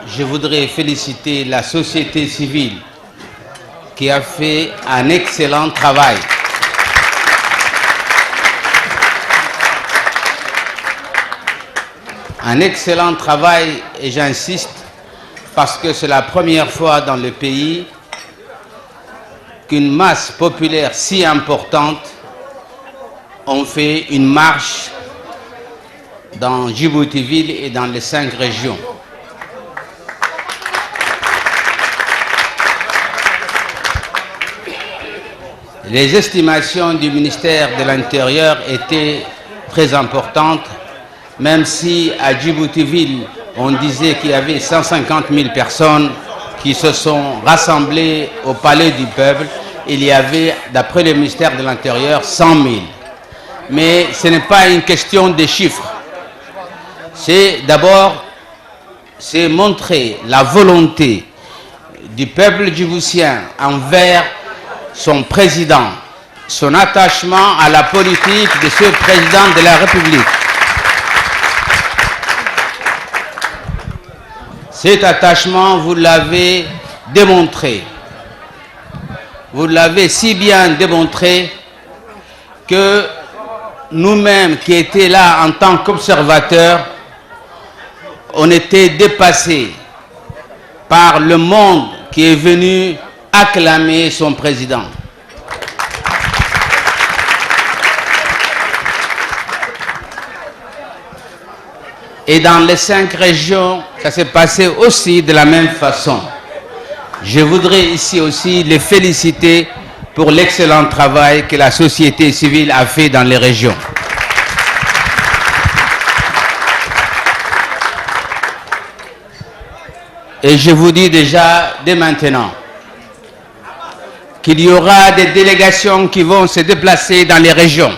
je voudrais féliciter la société civile qui a fait un excellent travail. Un excellent travail, et j'insiste, parce que c'est la première fois dans le pays qu'une masse populaire si importante ont fait une marche dans Djibouti-Ville et dans les 5 régions. Les estimations du ministère de l'Intérieur étaient très importantes, même si à Djibouti-Ville, on disait qu'il y avait 150 000 personnes qui se sont rassemblées au Palais du Peuple. Il y avait, d'après le ministère de l'Intérieur, 100 000. Mais ce n'est pas une question de chiffres. C'est d'abord montrer la volonté du peuple djiboutien envers son président, son attachement à la politique de ce président de la République. Cet attachement, vous l'avez démontré. Vous l'avez si bien démontré que nous-mêmes qui étions là en tant qu'observateurs, on était dépassés par le monde qui est venu acclamer son président. Et dans les 5 régions, ça s'est passé aussi de la même façon. Je voudrais ici aussi les féliciter pour l'excellent travail que la société civile a fait dans les régions. Et je vous dis déjà dès maintenant qu'il y aura des délégations qui vont se déplacer dans les régions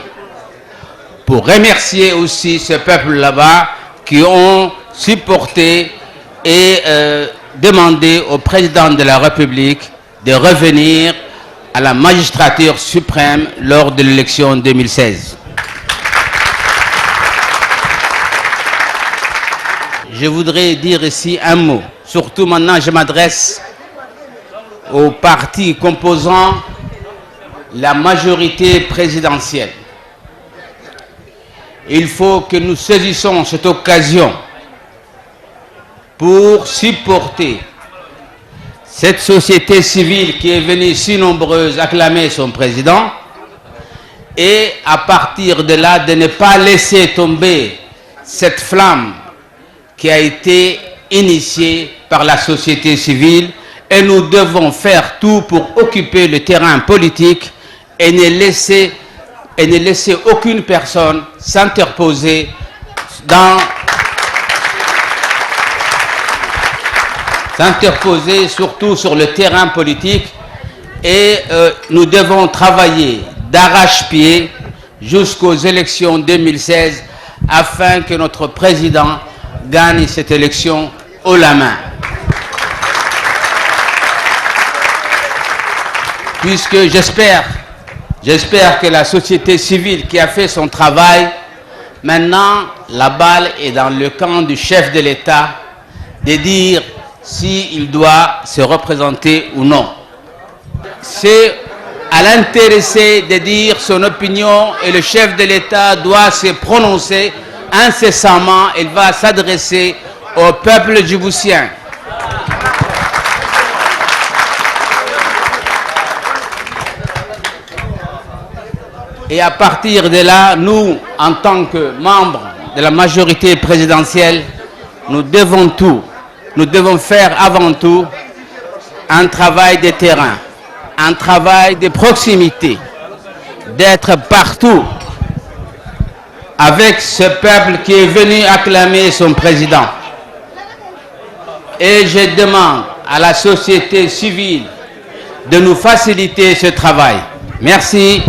pour remercier aussi ce peuple là-bas qui ont supporté et demandé au président de la République de revenir à la magistrature suprême lors de l'élection 2016. Je voudrais dire ici un mot. Surtout maintenant, je m'adresse aux partis composant la majorité présidentielle. Il faut que nous saisissions cette occasion pour supporter cette société civile qui est venue si nombreuse acclamer son président et à partir de là de ne pas laisser tomber cette flamme qui a été initiée par la société civile, et nous devons faire tout pour occuper le terrain politique et ne laisser aucune personne s'interposer surtout sur le terrain politique, et nous devons travailler d'arrache-pied jusqu'aux élections 2016 afin que notre président gagne cette élection haut la main. Puisque j'espère que la société civile qui a fait son travail, maintenant la balle est dans le camp du chef de l'État de dire s'il doit se représenter ou non. C'est à l'intéressé de dire son opinion et le chef de l'État doit se prononcer incessamment. Il va s'adresser au peuple djiboutien. Et à partir de là, nous, en tant que membres de la majorité présidentielle, nous devons tout. Nous devons faire avant tout un travail de terrain, un travail de proximité, d'être partout avec ce peuple qui est venu acclamer son président. Et je demande à la société civile de nous faciliter ce travail. Merci.